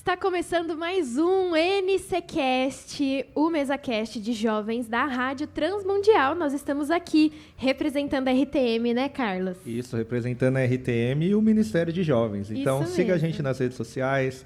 Está começando mais um NCCast, o MesaCast de jovens da Rádio Transmundial. Nós estamos aqui representando a RTM, né, Carlos? Isso, representando a RTM e o Ministério de Jovens. Então, siga a gente nas redes sociais,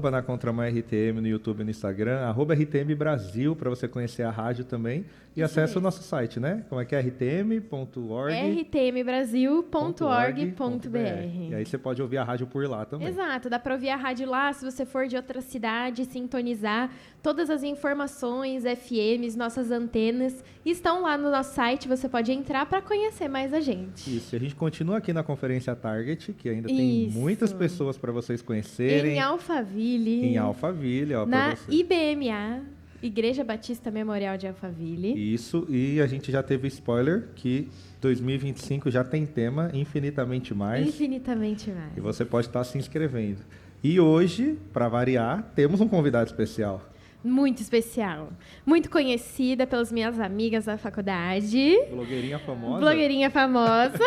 @na Contramão RTM no YouTube e no Instagram, @RTM Brasil, para você conhecer a rádio também. E acesse o nosso site, né? Como é que é? rtm.org. rtmbrasil.org.br. E aí você pode ouvir a rádio por lá também. Exato, dá para ouvir a rádio lá, se você for de outra cidade, sintonizar. Todas as informações, FMs, nossas antenas estão lá no nosso site, você pode entrar para conhecer mais a gente. Isso, e a gente continua aqui na Conferência Target, que ainda tem muitas pessoas para vocês conhecerem. Em Alphaville. Em Alphaville, ó, na você. IBMA, Igreja Batista Memorial de Alphaville. Isso, e a gente já teve spoiler que 2025 já tem tema Infinitamente Mais. Infinitamente mais. E você pode estar se inscrevendo. E hoje, para variar, temos um convidado especial. Muito especial. Muito conhecida pelas minhas amigas da faculdade. Blogueirinha famosa. Blogueirinha famosa.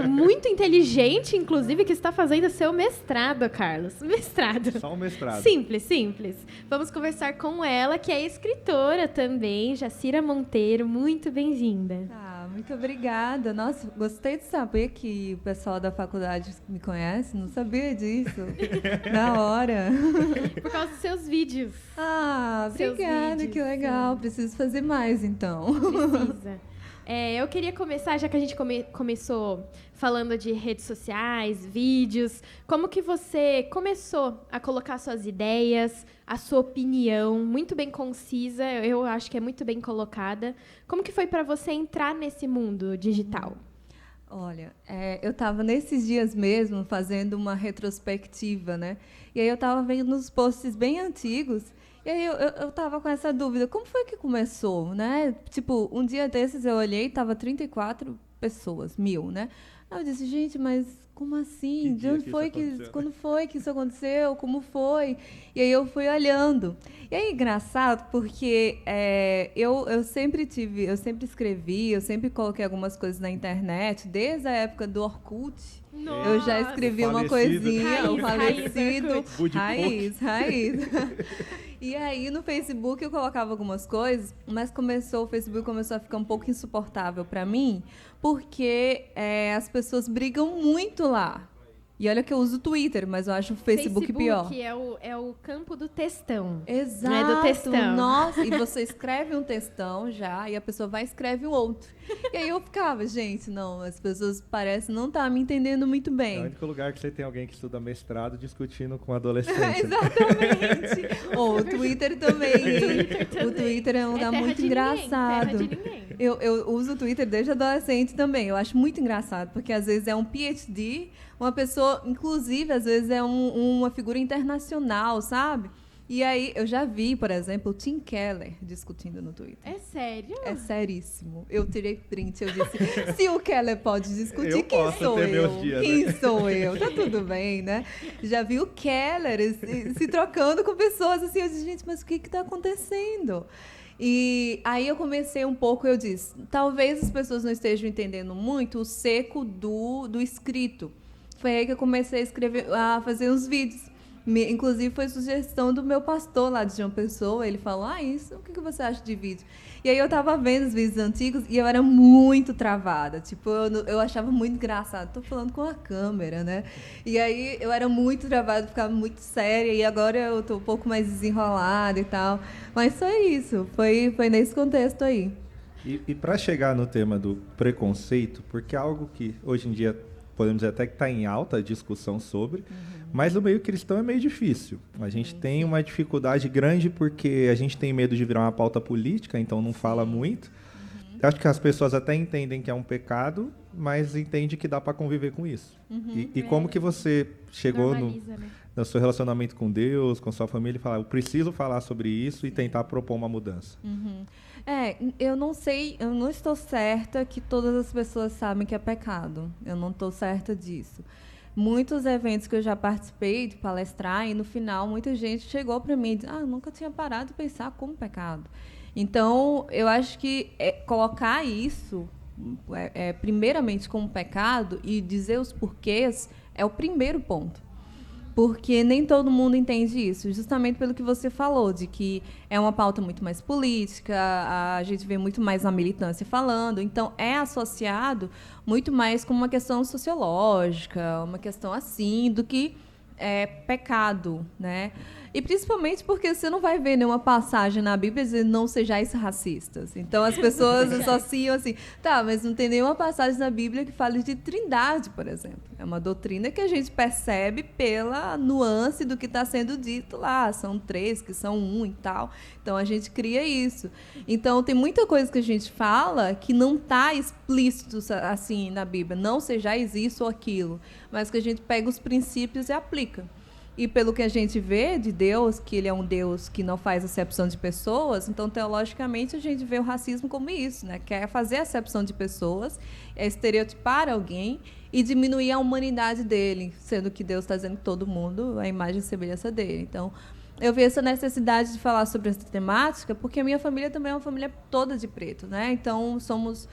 Muito inteligente, inclusive, que está fazendo seu mestrado, Carlos. Mestrado. Só um mestrado. Simples, simples. Vamos conversar com ela, que é escritora também, Jacira Monteiro. Muito bem-vinda. Muito obrigada. Nossa, gostei de saber que o pessoal da faculdade me conhece. Não sabia disso. Da hora. Por causa dos seus vídeos. Obrigada, que legal. Sim. Preciso fazer mais, então. Precisa. Eu queria começar, já que a gente começou falando de redes sociais, vídeos, como que você começou a colocar suas ideias, a sua opinião, muito bem concisa, eu acho que é muito bem colocada. Como que foi para você entrar nesse mundo digital? Olha, eu estava nesses dias mesmo fazendo uma retrospectiva, né? E aí eu estava vendo uns posts bem antigos. E aí eu estava com essa dúvida, como foi que começou, né? Tipo, um dia desses eu olhei, estava 34 pessoas, 1000, né? Aí eu disse, gente, mas como assim? De onde foi quando foi que isso aconteceu? Como foi? E aí eu fui olhando. E aí, engraçado, porque eu sempre escrevi, eu sempre coloquei algumas coisas na internet, desde a época do Orkut. Nossa. Eu já escrevi uma coisinha, o falecido. Raiz. E aí, no Facebook, eu colocava algumas coisas, mas o Facebook começou a ficar um pouco insuportável para mim, porque as pessoas brigam muito lá. E olha que eu uso o Twitter, mas eu acho o Facebook pior. É o campo do textão. Exato. Não é do textão. Nossa, e você escreve um textão já, e a pessoa vai e escreve um outro. E aí eu ficava, gente, não, as pessoas parecem não estar me entendendo muito bem. É o único lugar que você tem alguém que estuda mestrado discutindo com adolescente. Exatamente. O Twitter também. O Twitter é um lugar muito engraçado. Terra de ninguém. Eu uso o Twitter desde adolescente também. Eu acho muito engraçado, porque às vezes é um PhD, uma pessoa, inclusive, às vezes é uma figura internacional, sabe? E aí, eu já vi, por exemplo, o Tim Keller discutindo no Twitter. É sério? É seríssimo. Eu tirei print, eu disse, se o Keller pode discutir, eu quem sou eu? Quem sou eu? Tá tudo bem, né? Já vi o Keller se trocando com pessoas assim, eu disse, gente, mas o que está acontecendo? E aí eu comecei um pouco, eu disse, talvez as pessoas não estejam entendendo muito o seco do escrito. Foi aí que eu comecei a fazer uns vídeos. Inclusive, foi sugestão do meu pastor lá de João Pessoa. Ele falou, isso, o que você acha de vídeo? E aí eu estava vendo os vídeos antigos e eu era muito travada. Tipo, eu achava muito engraçado. Estou falando com a câmera, né? E aí eu era muito travada, ficava muito séria. E agora eu estou um pouco mais desenrolada e tal. Mas foi isso. Foi nesse contexto aí. E para chegar no tema do preconceito, porque é algo que hoje em dia podemos dizer até que está em alta a discussão sobre, mas no meio cristão é meio difícil. A gente tem uma dificuldade grande porque a gente tem medo de virar uma pauta política, então não fala muito. Eu acho que as pessoas até entendem que é um pecado, mas entendem que dá para conviver com isso. E como que você chegou no seu relacionamento com Deus, com sua família, e falar, eu preciso falar sobre isso e tentar propor uma mudança? Eu não sei, eu não estou certa que todas as pessoas sabem que é pecado. Eu não estou certa disso. Muitos eventos que eu já participei de palestrar, e no final muita gente chegou para mim e disse, eu nunca tinha parado de pensar como pecado. Então, eu acho que colocar isso primeiramente como pecado e dizer os porquês é o primeiro ponto. porque nem todo mundo entende isso, justamente pelo que você falou, de que é uma pauta muito mais política, a gente vê muito mais a militância falando, então é associado muito mais com uma questão sociológica, uma questão assim, do que pecado, né? E principalmente porque você não vai ver nenhuma passagem na Bíblia dizendo não sejais racistas. Então as pessoas associam assim, tá, mas não tem nenhuma passagem na Bíblia que fale de trindade, por exemplo. É uma doutrina que a gente percebe pela nuance do que está sendo dito lá. São 3 que são 1 e tal. Então a gente cria isso. Então tem muita coisa que a gente fala que não está explícito assim na Bíblia. Não sejais isso ou aquilo. Mas que a gente pega os princípios e aplica. E pelo que a gente vê de Deus, que ele é um Deus que não faz acepção de pessoas, então, teologicamente, a gente vê o racismo como isso, né? Que é fazer acepção de pessoas, é estereotipar alguém e diminuir a humanidade dele, sendo que Deus está dizendo que todo mundo é a imagem e semelhança dele. Então, eu vi essa necessidade de falar sobre essa temática, porque a minha família também é uma família toda de preto, né? Então, somos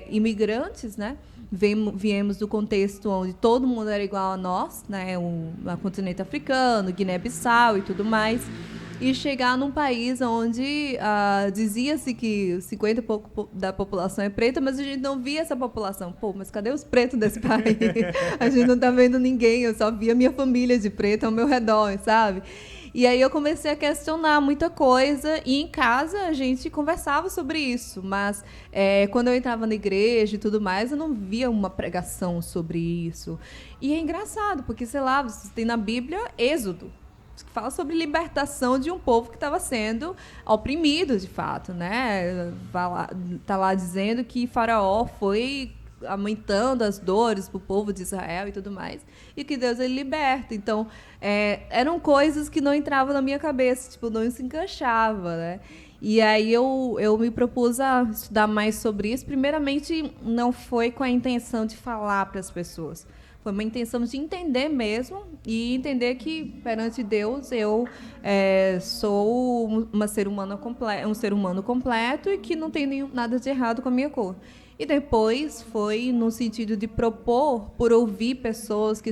imigrantes, né? Viemos do contexto onde todo mundo era igual a nós, né? O continente africano, Guiné-Bissau e tudo mais, e chegar num país onde dizia-se que 50 e pouco da população é preta, mas a gente não via essa população. Pô, mas cadê os pretos desse país? A gente não está vendo ninguém, eu só via minha família de preto ao meu redor, sabe? E aí eu comecei a questionar muita coisa, e em casa a gente conversava sobre isso, mas quando eu entrava na igreja e tudo mais, eu não via uma pregação sobre isso. E é engraçado, porque, sei lá, você tem na Bíblia Êxodo, que fala sobre libertação de um povo que estava sendo oprimido, de fato, né? Tá lá dizendo que Faraó foi aumentando as dores para o povo de Israel e tudo mais, e que Deus ele liberta. Então, eram coisas que não entravam na minha cabeça, tipo, não se encaixava, né? E aí eu me propus a estudar mais sobre isso. Primeiramente, não foi com a intenção de falar para as pessoas, foi uma intenção de entender mesmo, e entender que, perante Deus, eu sou um ser humano completo e que não tem nada de errado com a minha cor. E depois foi no sentido de propor por ouvir pessoas que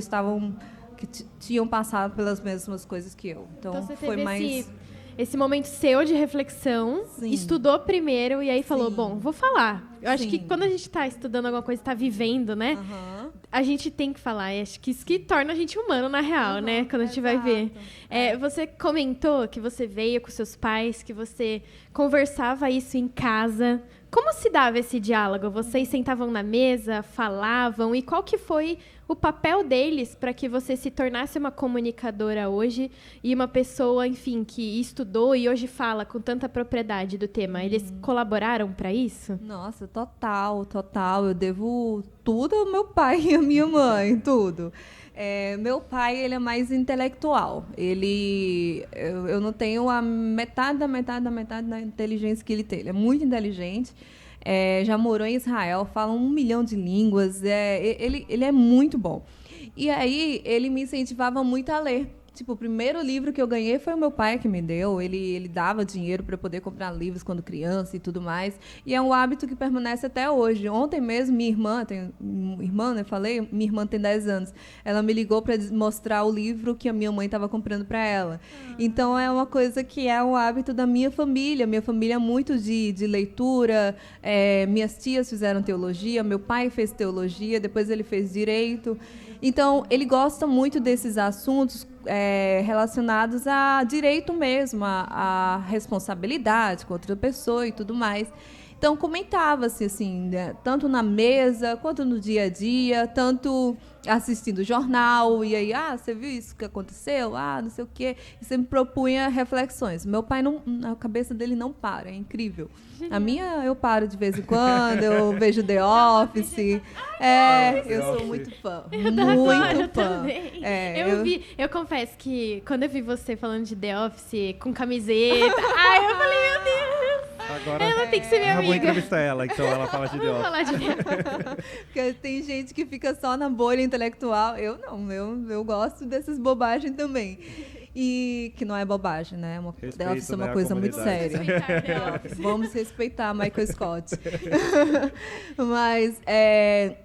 tinham passado pelas mesmas coisas que eu. Então você foi mais esse momento seu de reflexão, sim, estudou primeiro e aí sim, falou, bom, vou falar. Eu acho que quando a gente está estudando alguma coisa, está vivendo, né? Uhum. A gente tem que falar. E acho que isso que torna a gente humano, na real, né? Quando a gente vai ver. Você comentou que você veio com seus pais, que você conversava isso em casa. Como se dava esse diálogo? Vocês sentavam na mesa, falavam, e qual que foi o papel deles para que você se tornasse uma comunicadora hoje e uma pessoa, enfim, que estudou e hoje fala com tanta propriedade do tema? Eles colaboraram para isso? Nossa, total. Eu devo tudo ao meu pai e à minha mãe, tudo. Meu pai, ele é mais intelectual. Eu não tenho a metade da inteligência que ele tem. Ele é muito inteligente. Já morou em Israel, fala 1 milhão de línguas. Ele é muito bom. E aí, ele me incentivava muito a ler. Tipo, o primeiro livro que eu ganhei foi o meu pai que me deu. Ele dava dinheiro para eu poder comprar livros quando criança e tudo mais. E é um hábito que permanece até hoje. Ontem mesmo, minha irmã, né, minha irmã tem 10 anos. Ela me ligou para mostrar o livro que a minha mãe estava comprando para ela. Então, é uma coisa que é um hábito da minha família. Minha família é muito de leitura. Minhas tias fizeram teologia, meu pai fez teologia, depois ele fez direito. Então, ele gosta muito desses assuntos relacionados a direito mesmo, a responsabilidade com outra pessoa e tudo mais. Então, comentava-se, assim, né, tanto na mesa, quanto no dia a dia, tanto assistindo o jornal, e aí, você viu isso que aconteceu? Não sei o quê. E sempre propunha reflexões. Meu pai, a cabeça dele não para, é incrível. A minha, eu paro de vez em quando, eu vejo The Office. Eu sou muito fã. Muito fã. Eu confesso que quando eu vi você falando de The Office com camiseta, eu falei, meu Deus! Agora ela tem que ser minha amiga. Vou entrevistar ela, então ela fala de The Office. Falar de The Office. Porque tem gente que fica só na bolha intelectual. Eu não, eu gosto dessas bobagens também. E que não é bobagem, né? The Office é uma coisa muito séria. Vamos respeitar Michael Scott. Mas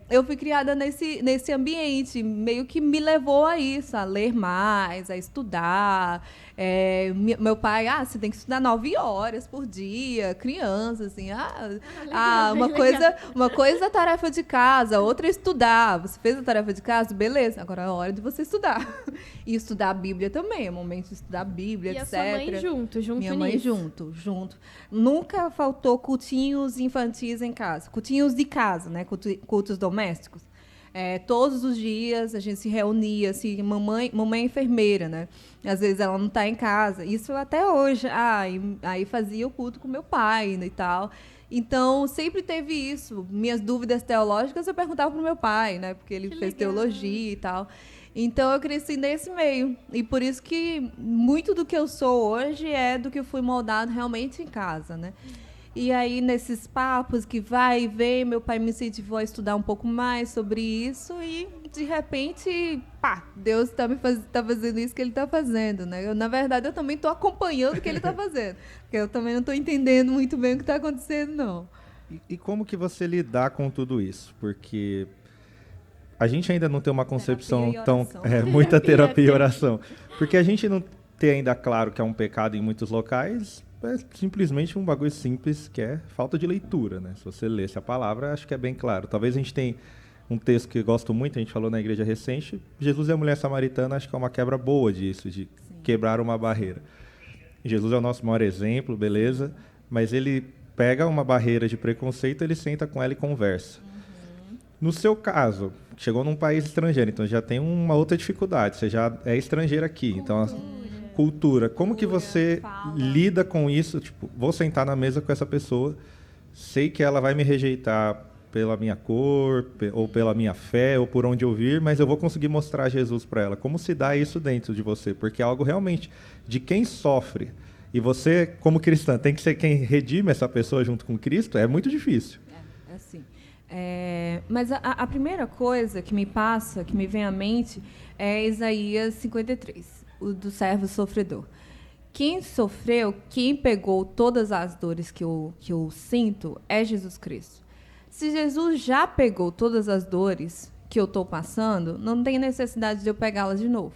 eu fui criada nesse ambiente, meio que me levou a isso, a ler mais, a estudar. Meu pai, você tem que estudar 9 horas por dia, criança, assim, Legal, uma coisa é a tarefa de casa, outra é estudar. Você fez a tarefa de casa? Beleza, agora é a hora de você estudar. E estudar a Bíblia também, é o momento de estudar a Bíblia, E etc. a sua mãe junto Minha mãe nisso? junto. Nunca faltou cultinhos infantis em casa. Cultinhos de casa, né? Cultos domésticos. Todos os dias a gente se reunia, assim, mamãe é enfermeira, né? Às vezes ela não está em casa. Isso até hoje. Aí fazia o culto com meu pai, né, e tal. Então, sempre teve isso. Minhas dúvidas teológicas eu perguntava para o meu pai, né? Porque ele fez teologia e tal. Então, eu cresci nesse meio. E por isso que muito do que eu sou hoje é do que eu fui moldado realmente em casa, né? E aí, nesses papos que vai e vem, meu pai me incentivou a estudar um pouco mais sobre isso e, de repente, Deus tá fazendo isso que ele está fazendo, né? Na verdade, eu também estou acompanhando o que ele está fazendo, porque eu também não estou entendendo muito bem o que está acontecendo, não. E como que você lidar com tudo isso? Porque a gente ainda não tem uma concepção tão... muita terapia e oração. Porque a gente não tem ainda claro que é um pecado em muitos locais... É simplesmente um bagulho simples que é falta de leitura, né? Se você lesse a palavra, acho que é bem claro. Talvez a gente tenha um texto que eu gosto muito, a gente falou na igreja recente, Jesus e a mulher samaritana, acho que é uma quebra boa disso, de quebrar uma barreira. Jesus é o nosso maior exemplo, beleza, mas ele pega uma barreira de preconceito, ele senta com ela e conversa. No seu caso, chegou num país estrangeiro, então já tem uma outra dificuldade, você já é estrangeiro aqui, então... Cultura. Como que você lida com isso? Tipo, vou sentar na mesa com essa pessoa, sei que ela vai me rejeitar pela minha cor, ou pela minha fé, ou por onde eu vir, mas eu vou conseguir mostrar Jesus para ela. Como se dá isso dentro de você? Porque é algo realmente de quem sofre. E você, como cristã, tem que ser quem redime essa pessoa junto com Cristo? É muito difícil. Assim. Mas a primeira coisa que me passa, que me vem à mente, é Isaías 53. O do servo sofredor. Quem sofreu, quem pegou todas as dores que eu sinto é Jesus Cristo. Se Jesus já pegou todas as dores que eu estou passando, não tem necessidade de eu pegá-las de novo.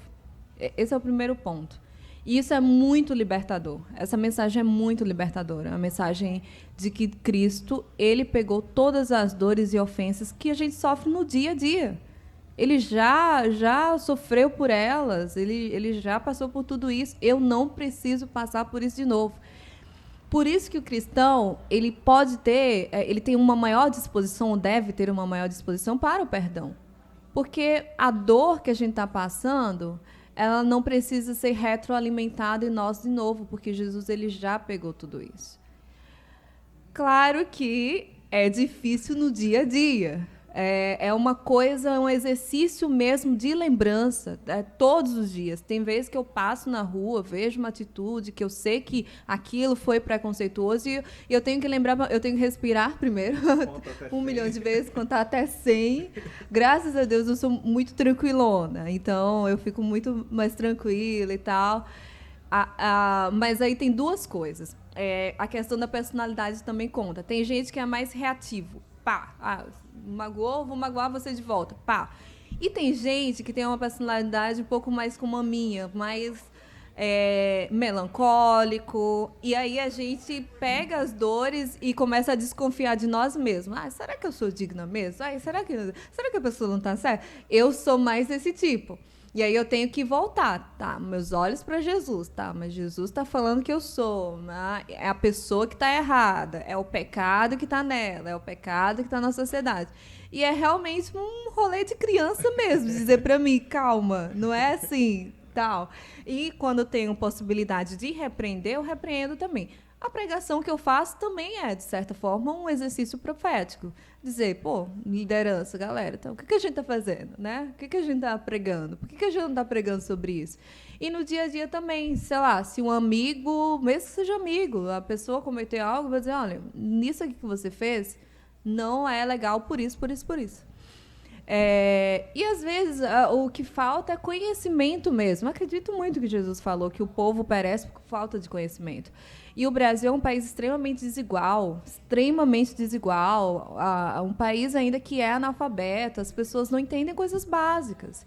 Esse é o primeiro ponto. E isso é muito libertador. Essa mensagem é muito libertadora. A mensagem de que Cristo, ele pegou todas as dores e ofensas que a gente sofre no dia a dia. Ele já sofreu por elas, ele já passou por tudo isso. Eu não preciso passar por isso de novo. Por isso que o cristão, ele tem uma maior disposição, ou deve ter uma maior disposição para o perdão. Porque a dor que a gente está passando, ela não precisa ser retroalimentada em nós de novo, porque Jesus ele já pegou tudo isso. Claro que é difícil no dia a dia. É uma coisa, um exercício mesmo de lembrança, todos os dias. Tem vezes que eu passo na rua, vejo uma atitude que eu sei que aquilo foi preconceituoso e eu tenho que lembrar, eu tenho que respirar primeiro, 1 milhão de vezes, contar até 100. Graças a Deus eu sou muito tranquilona, então eu fico muito mais tranquila e tal. Mas aí tem duas coisas. A questão da personalidade também conta. Tem gente que é mais reativo. Magoou, vou magoar você de volta. E tem gente que tem uma personalidade um pouco mais como a minha, mais melancólico. E aí a gente pega as dores e começa a desconfiar de nós mesmos. Será que eu sou digna mesmo? Será que a pessoa não está certa? Eu sou mais desse tipo. E aí eu tenho que voltar, meus olhos para Jesus, mas Jesus está falando que eu sou, é a pessoa que está errada, é o pecado que está nela, é o pecado que está na sociedade. E é realmente um rolê de criança mesmo, dizer para mim, calma, não é assim, tal. E quando eu tenho possibilidade de repreender, eu repreendo também. A pregação que eu faço também é, de certa forma, um exercício profético. Dizer, liderança, galera, então, o que a gente está fazendo? Né? O que a gente está pregando? Por que a gente não está pregando sobre isso? E no dia a dia também, sei lá, se um amigo, mesmo que seja amigo, a pessoa cometeu algo, vai dizer, olha, nisso aqui que você fez, não é legal por isso, por isso, por isso. E, às vezes, o que falta é conhecimento mesmo. Acredito muito que Jesus falou que o povo perece por falta de conhecimento. E o Brasil é um país extremamente desigual, um país ainda que é analfabeto, as pessoas não entendem coisas básicas.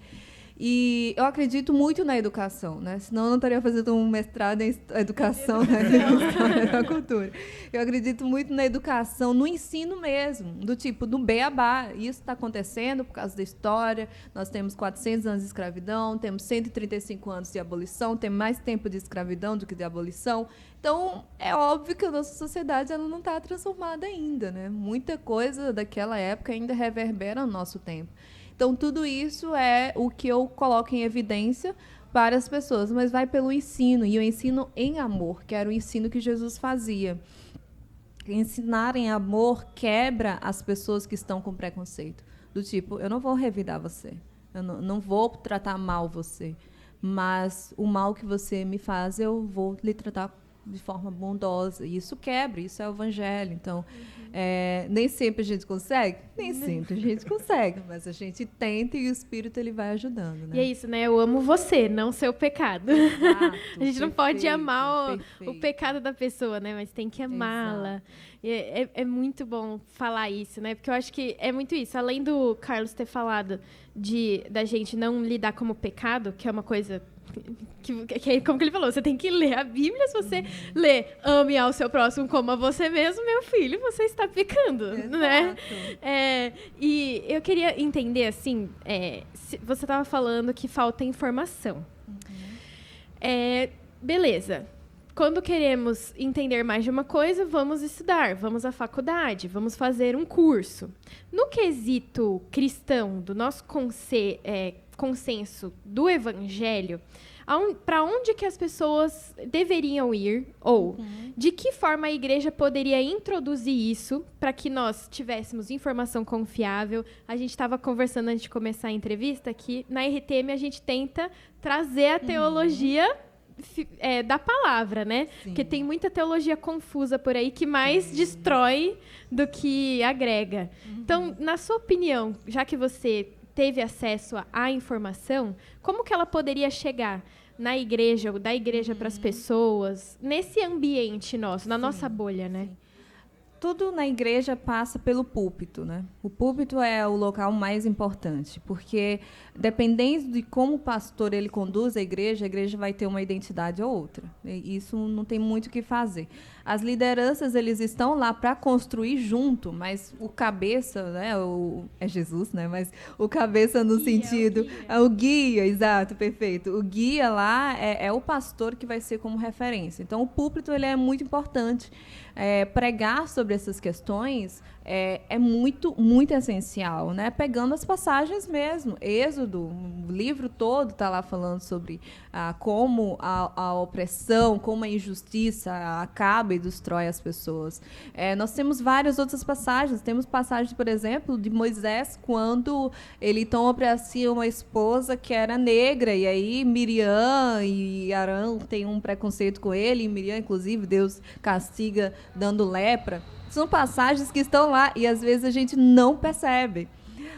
E eu acredito muito na educação, né? Senão eu não estaria fazendo um mestrado em educação, né? Da cultura. Eu acredito muito na educação, no ensino mesmo, do tipo, do beabá. Isso está acontecendo por causa da história. Nós temos 400 anos de escravidão, temos 135 anos de abolição, temos mais tempo de escravidão do que de abolição. Então, é óbvio que a nossa sociedade ela não está transformada ainda, né? Muita coisa daquela época ainda reverbera no nosso tempo. Então, tudo isso é o que eu coloco em evidência para as pessoas, mas vai pelo ensino, e o ensino em amor, que era o ensino que Jesus fazia. Ensinar em amor quebra as pessoas que estão com preconceito. Do tipo, eu não vou revidar você, eu não vou tratar mal você, mas o mal que você me faz, eu vou lhe tratar de forma bondosa. E isso quebra, isso é o evangelho. Então, nem sempre a gente consegue? Nem sempre a gente consegue, mas a gente tenta e o Espírito ele vai ajudando. Né? E é isso, né? Eu amo você, não seu pecado. Exato, a gente não pode amar o perfeito. pecado da pessoa, né? Mas tem que amá-la. É muito bom falar isso, né? Porque eu acho que é muito isso. Além do Carlos ter falado da gente não lidar como pecado, que é uma coisa... como que ele falou, você tem que ler a Bíblia. Se você ler ame ao seu próximo como a você mesmo, meu filho, você está pecando. Exato. Né? E eu queria entender, assim, você estava falando que falta informação. Beleza. Quando queremos entender mais de uma coisa, vamos estudar, vamos à faculdade, vamos fazer um curso. No quesito cristão, do nosso consenso do Evangelho, para onde que as pessoas deveriam ir? Ou de que forma a igreja poderia introduzir isso para que nós tivéssemos informação confiável? A gente estava conversando antes de começar a entrevista que na RTM a gente tenta trazer a teologia da palavra, né? Sim. Porque tem muita teologia confusa por aí que mais destrói do que agrega. Então, na sua opinião, já que você teve acesso à informação, como que ela poderia chegar na igreja, ou da igreja para as pessoas, nesse ambiente nosso, na nossa bolha, né? Sim. Tudo na igreja passa pelo púlpito, né? O púlpito é o local mais importante, porque dependendo de como o pastor ele conduz a igreja vai ter uma identidade ou outra. E isso não tem muito o que fazer. As lideranças eles estão lá para construir junto, mas o cabeça, né? É Jesus, né? Mas o cabeça no sentido é o guia, exato, perfeito. O guia lá é o pastor que vai ser como referência. Então o púlpito ele é muito importante. Pregar sobre essas questões é muito, muito essencial, né? Pegando as passagens mesmo. Êxodo, o livro todo está lá falando sobre como a opressão, como a injustiça acaba e destrói as pessoas. Nós temos várias outras passagens. Temos passagens, por exemplo, de Moisés, quando ele toma para si uma esposa que era negra, e aí Miriam e Arão têm um preconceito com ele, e Miriam, inclusive, Deus castiga dando lepra. São passagens que estão lá e às vezes a gente não percebe.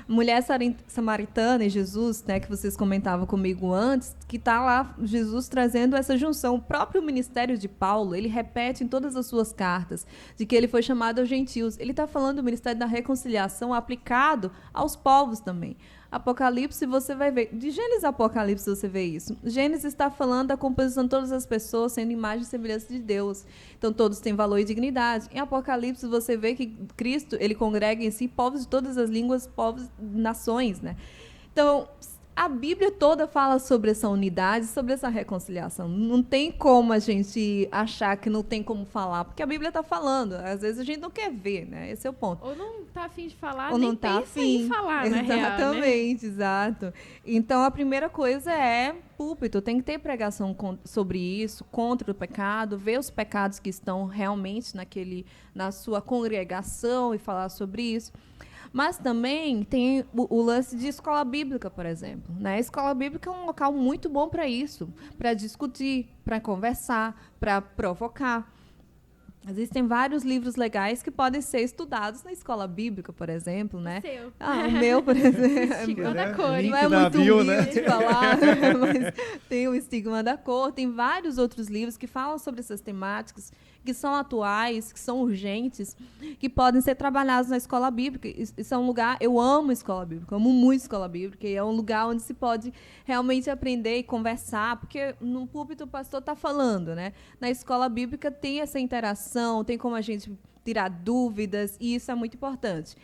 Mulher samaritana e Jesus, né, que vocês comentavam comigo antes, que está lá Jesus trazendo essa junção. O próprio ministério de Paulo, ele repete em todas as suas cartas de que ele foi chamado aos gentios. Ele está falando do ministério da reconciliação aplicado aos povos também. Apocalipse, você vai ver. De Gênesis a Apocalipse, você vê isso. Gênesis está falando da composição de todas as pessoas sendo imagem e semelhança de Deus. Então, todos têm valor e dignidade. Em Apocalipse, você vê que Cristo, ele congrega em si povos de todas as línguas, povos, nações, né? Então, a Bíblia toda fala sobre essa unidade, sobre essa reconciliação. Não tem como a gente achar que não tem como falar, porque a Bíblia está falando. Às vezes a gente não quer ver, né? Esse é o ponto. Ou não está afim de falar, ou nem não tá pensa em falar, na real, né? Exatamente, exato. Então, a primeira coisa é púlpito. Tem que ter pregação sobre isso, contra o pecado, ver os pecados que estão realmente na sua congregação e falar sobre isso. Mas também tem o lance de escola bíblica, por exemplo. Né? A escola bíblica é um local muito bom para isso, para discutir, para conversar, para provocar. Existem vários livros legais que podem ser estudados na escola bíblica, por exemplo, né? Seu. O meu, por exemplo. Estigma da cor. Link Não é na muito bio, humilde né? falar, mas tem o Estigma da Cor, tem vários outros livros que falam sobre essas temáticas, que são atuais, que são urgentes, que podem ser trabalhados na escola bíblica. Isso é um lugar, eu amo escola bíblica, amo muito escola bíblica, e é um lugar onde se pode realmente aprender e conversar, porque no púlpito o pastor está falando, né? Na escola bíblica tem essa interação, tem como a gente tirar dúvidas, e isso é muito importante.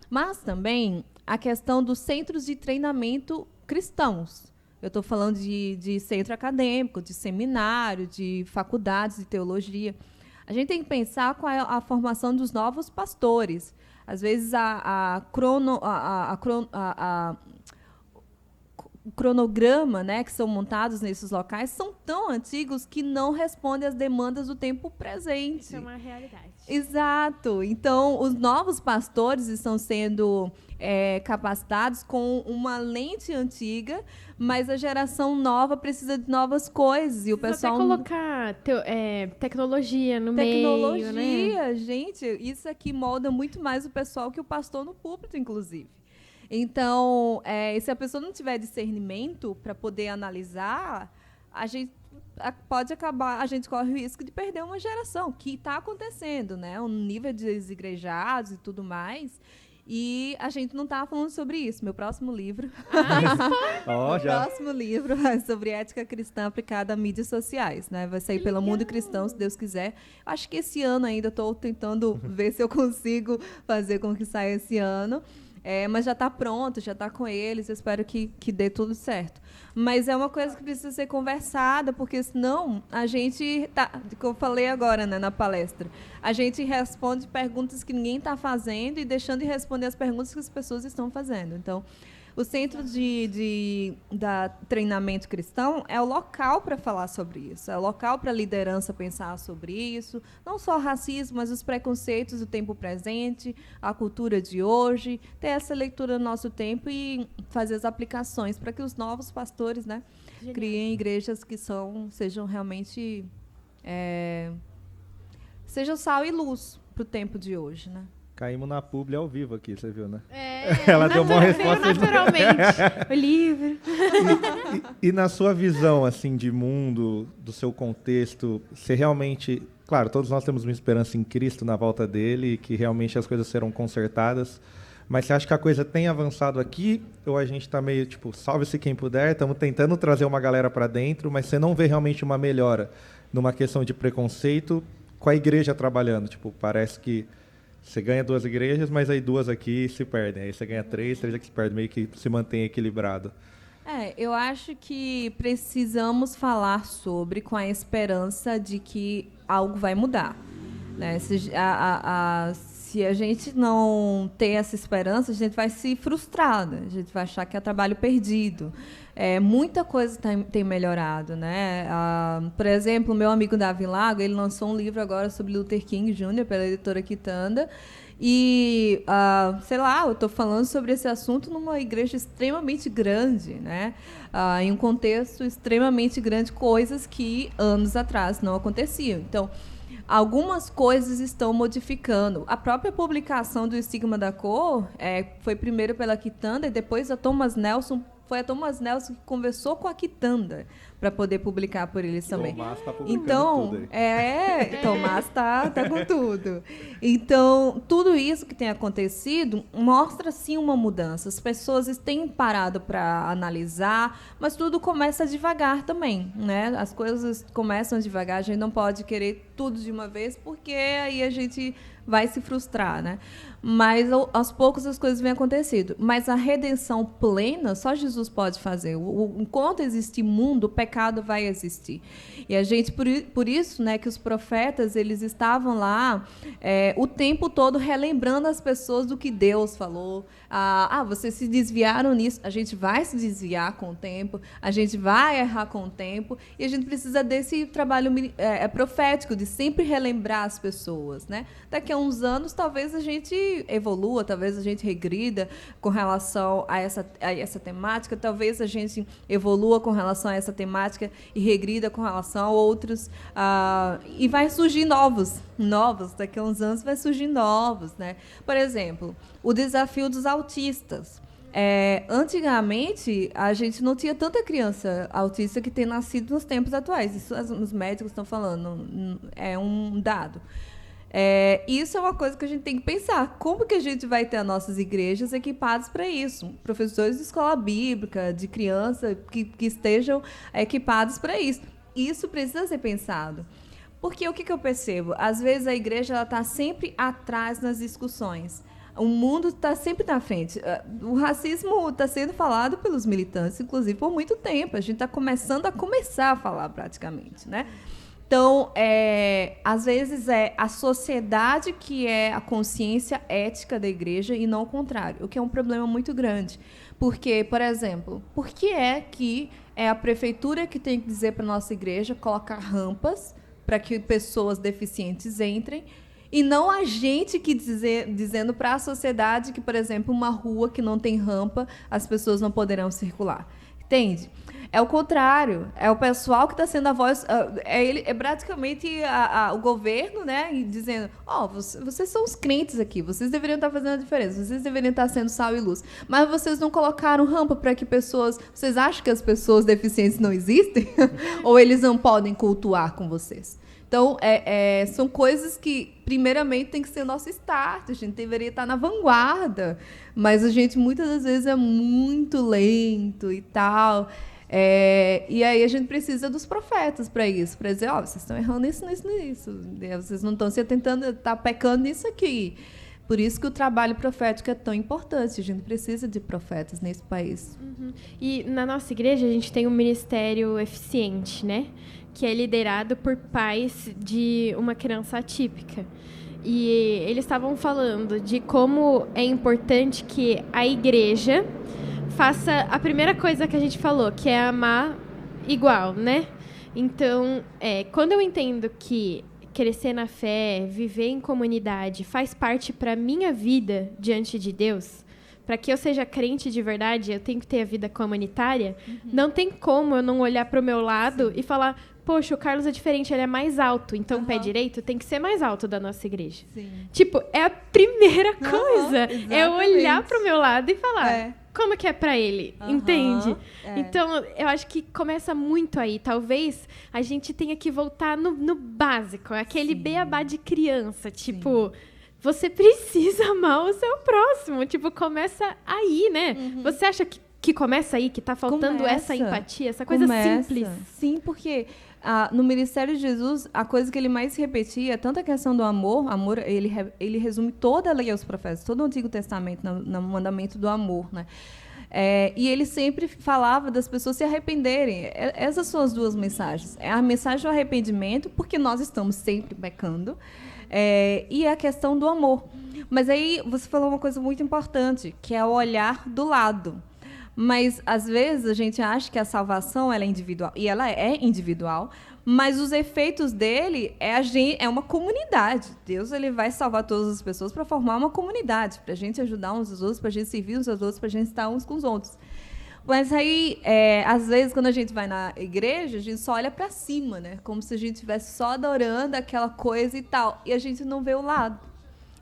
Mas também a questão dos centros de treinamento cristãos. Eu estou falando de centro acadêmico, de seminário, de faculdades de teologia. A gente tem que pensar qual é a formação dos novos pastores. Às vezes, o cronograma, né, que são montados nesses locais são tão antigos que não respondem às demandas do tempo presente. Isso é uma realidade. Exato. Então, os novos pastores estão sendo capacitados com uma lente antiga, mas a geração nova precisa de novas coisas. E o pessoal até colocar tecnologia no meio, né? Tecnologia, gente, isso aqui molda muito mais o pessoal que o pastor no púlpito, inclusive. Então, se a pessoa não tiver discernimento para poder analisar, a gente corre o risco de perder uma geração, que está acontecendo, né? Um nível de desigrejados e tudo mais. E a gente não estava falando sobre isso. Meu próximo livro. Próximo livro é sobre ética cristã aplicada a mídias sociais, né? Vai sair pelo Mundo Cristão, se Deus quiser. Acho que esse ano ainda estou tentando ver se eu consigo fazer com que saia esse ano. Mas já está pronto, já está com eles, eu espero que dê tudo certo. Mas é uma coisa que precisa ser conversada, porque senão a gente, que eu falei agora, né, na palestra, a gente responde perguntas que ninguém está fazendo e deixando de responder as perguntas que as pessoas estão fazendo. Então, o Centro de Treinamento Cristão é o local para falar sobre isso, é o local para a liderança pensar sobre isso, não só o racismo, mas os preconceitos do tempo presente, a cultura de hoje, ter essa leitura do nosso tempo e fazer as aplicações para que os novos pastores, né, criem igrejas que sejam realmente sejam sal e luz para o tempo de hoje, né? Caímos na publi ao vivo aqui, você viu, né? Ela deu uma resposta naturalmente. O livro. E na sua visão, assim, de mundo, do seu contexto, você realmente... Claro, todos nós temos uma esperança em Cristo na volta dele, e que realmente as coisas serão consertadas, mas você acha que a coisa tem avançado aqui, ou a gente está meio, tipo, salve-se quem puder, estamos tentando trazer uma galera para dentro, mas você não vê realmente uma melhora numa questão de preconceito com a igreja trabalhando? Tipo, parece que você ganha 2 igrejas, mas aí 2 aqui se perdem. Aí você ganha 3 aqui se perdem, meio que se mantém equilibrado. Eu acho que precisamos falar sobre com a esperança de que algo vai mudar, né? Se a gente não tem essa esperança, a gente vai se frustrar, né? A gente vai achar que é trabalho perdido. Muita coisa tem melhorado, né? Por exemplo, o meu amigo Davi Lago, ele lançou um livro agora sobre Luther King Jr. pela editora Quitanda. E, eu estou falando sobre esse assunto numa igreja extremamente grande, né? Em um contexto extremamente grande, coisas que anos atrás não aconteciam. Então, algumas coisas estão modificando. A própria publicação do Estigma da Cor foi primeiro pela Quitanda e depois a Thomas Nelson. Foi a Thomas Nelson que conversou com a Quitanda para poder publicar por eles também. Tomás está publicando tudo aí. Tomás está com tudo. Então, tudo isso que tem acontecido mostra, sim, uma mudança. As pessoas têm parado para analisar, mas tudo começa devagar também, né? As coisas começam devagar, a gente não pode querer tudo de uma vez, porque aí a gente vai se frustrar, né? Mas, aos poucos, as coisas vêm acontecendo. Mas a redenção plena, só Jesus pode fazer. Enquanto existir mundo, o pecado vai existir. E a gente, por isso, né, que os profetas, eles estavam lá o tempo todo relembrando as pessoas do que Deus falou. Vocês se desviaram nisso. A gente vai se desviar com o tempo, a gente vai errar com o tempo, e a gente precisa desse trabalho profético, de sempre relembrar as pessoas, né? Daqui a uns anos talvez a gente evolua, talvez a gente regrida com relação a essa temática, talvez a gente evolua com relação a essa temática e regrida com relação a outros, e vai surgir novos, daqui a uns anos vai surgir novos, né? Por exemplo, o desafio dos autistas. Antigamente, a gente não tinha tanta criança autista que tem nascido nos tempos atuais. Isso os médicos estão falando, é um dado. Isso é uma coisa que a gente tem que pensar. Como que a gente vai ter as nossas igrejas equipadas para isso? Professores de escola bíblica, de criança, que estejam equipados para isso. Isso precisa ser pensado. Porque o que eu percebo? Às vezes a igreja está sempre atrás nas discussões. O mundo está sempre na frente. O racismo está sendo falado pelos militantes, inclusive, por muito tempo. A gente está começando a falar, praticamente, né? Então, às vezes, é a sociedade que é a consciência ética da igreja e não o contrário, o que é um problema muito grande. Porque, por exemplo, por que é que é a prefeitura que tem que dizer para a nossa igreja colocar rampas para que pessoas deficientes entrem, e não a gente que dizendo para a sociedade que, por exemplo, uma rua que não tem rampa, as pessoas não poderão circular. Entende? É o contrário. É o pessoal que está sendo a voz. É praticamente o governo, né, dizendo: vocês são os crentes aqui, vocês deveriam estar fazendo a diferença, vocês deveriam estar sendo sal e luz. Mas vocês não colocaram rampa para que pessoas. Vocês acham que as pessoas deficientes não existem? Ou eles não podem cultuar com vocês? Então, são coisas que, primeiramente, tem que ser o nosso start. A gente deveria estar na vanguarda. Mas a gente, muitas das vezes, é muito lento e tal. E aí a gente precisa dos profetas para isso. Para dizer, vocês estão errando nisso. Vocês não estão se atentando, estão pecando nisso aqui. Por isso que o trabalho profético é tão importante. A gente precisa de profetas nesse país. Uhum. E na nossa igreja, a gente tem um ministério eficiente, né? Que é liderado por pais de uma criança atípica. E eles estavam falando de como é importante que a igreja faça a primeira coisa que a gente falou, que é amar igual, né? Então, quando eu entendo que crescer na fé, viver em comunidade, faz parte para a minha vida diante de Deus, para que eu seja crente de verdade, eu tenho que ter a vida comunitária, não tem como eu não olhar para o meu lado e falar: poxa, o Carlos é diferente, ele é mais alto, então o pé direito tem que ser mais alto da nossa igreja. Sim. Tipo, é a primeira coisa. É olhar pro meu lado e falar, como que é pra ele, entende? Então, eu acho que começa muito aí. Talvez a gente tenha que voltar no básico, aquele beabá de criança, tipo... Você precisa amar o seu próximo. Tipo, começa aí, né? Você acha que começa aí, que tá faltando essa empatia, essa coisa simples? Sim, porque... no Ministério de Jesus, a coisa que ele mais repetia é tanto a questão do amor, ele resume toda a lei aos profetas, todo o Antigo Testamento no mandamento do amor, né? E ele sempre falava das pessoas se arrependerem. Essas são as duas mensagens. É a mensagem do arrependimento, porque nós estamos sempre pecando, e a questão do amor. Mas aí você falou uma coisa muito importante, que é o olhar do lado. Mas, às vezes, a gente acha que a salvação ela é individual, e ela é individual, mas os efeitos dele é uma comunidade. Deus ele vai salvar todas as pessoas para formar uma comunidade, para a gente ajudar uns aos outros, para a gente servir uns aos outros, para a gente estar uns com os outros. Mas aí, às vezes, quando a gente vai na igreja, a gente só olha para cima, né? Como se a gente estivesse só adorando aquela coisa e tal, e a gente não vê o lado.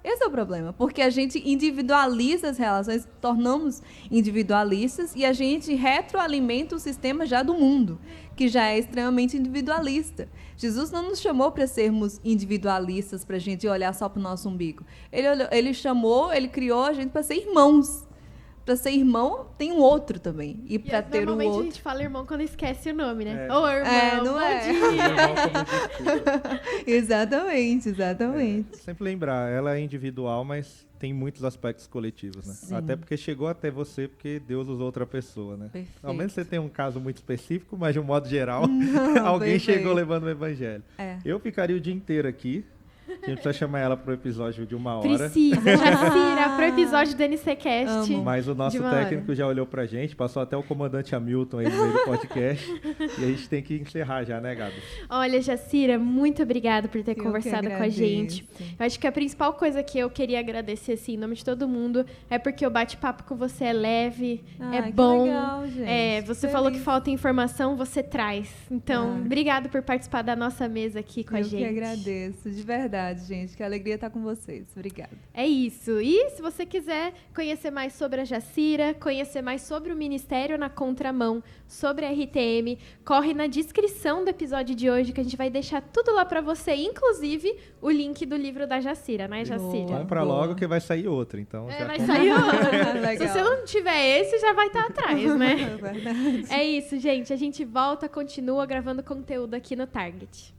Esse é o problema, porque a gente individualiza as relações, tornamos individualistas e a gente retroalimenta o sistema já do mundo, que já é extremamente individualista. Jesus não nos chamou para sermos individualistas, para a gente olhar só para o nosso umbigo. Ele criou a gente para ser irmãos. Para ser irmão, tem um outro também. E para ter o outro... Normalmente a gente fala irmão quando esquece o nome, né? Ô, irmão, não é? Exatamente. Sempre lembrar, ela é individual, mas tem muitos aspectos coletivos, né? Sim. Até porque chegou até você porque Deus usou outra pessoa, né? Perfeito. Ao menos você tem um caso muito específico, mas de um modo geral, alguém chegou levando o evangelho. Eu ficaria o dia inteiro aqui, A gente precisa chamar ela para o episódio de 1 hora. Precisa, Jacira, pro episódio do NCCast. Amo. Mas o nosso De 1 técnico hora. já olhou pra gente, passou até o comandante Hamilton aí no meio do podcast. E a gente tem que encerrar já, né, Gabi? Olha, Jacira, muito obrigada por ter Eu que conversado com a gente. agradeço. Eu acho que a principal coisa que eu queria agradecer, assim, em nome de todo mundo, é porque o bate-papo com você é leve, é Que bom. legal, gente. Você falou que Feliz. falta informação, você traz. Então, obrigado por participar da nossa mesa aqui com a Eu gente. que agradeço, de verdade, gente. Que alegria estar com vocês. Obrigada. É isso. E se você quiser conhecer mais sobre a Jacira, conhecer mais sobre o Ministério na Contramão, sobre a RTM, corre na descrição do episódio de hoje que a gente vai deixar tudo lá pra você, inclusive o link do livro da Jacira, né, Jacira? Boa. Compra logo que vai sair outro. Então, já Vai sair outro. Legal. Se você não tiver esse, já vai estar atrás, né? É verdade. É isso, gente. A gente volta, continua gravando conteúdo aqui no Target.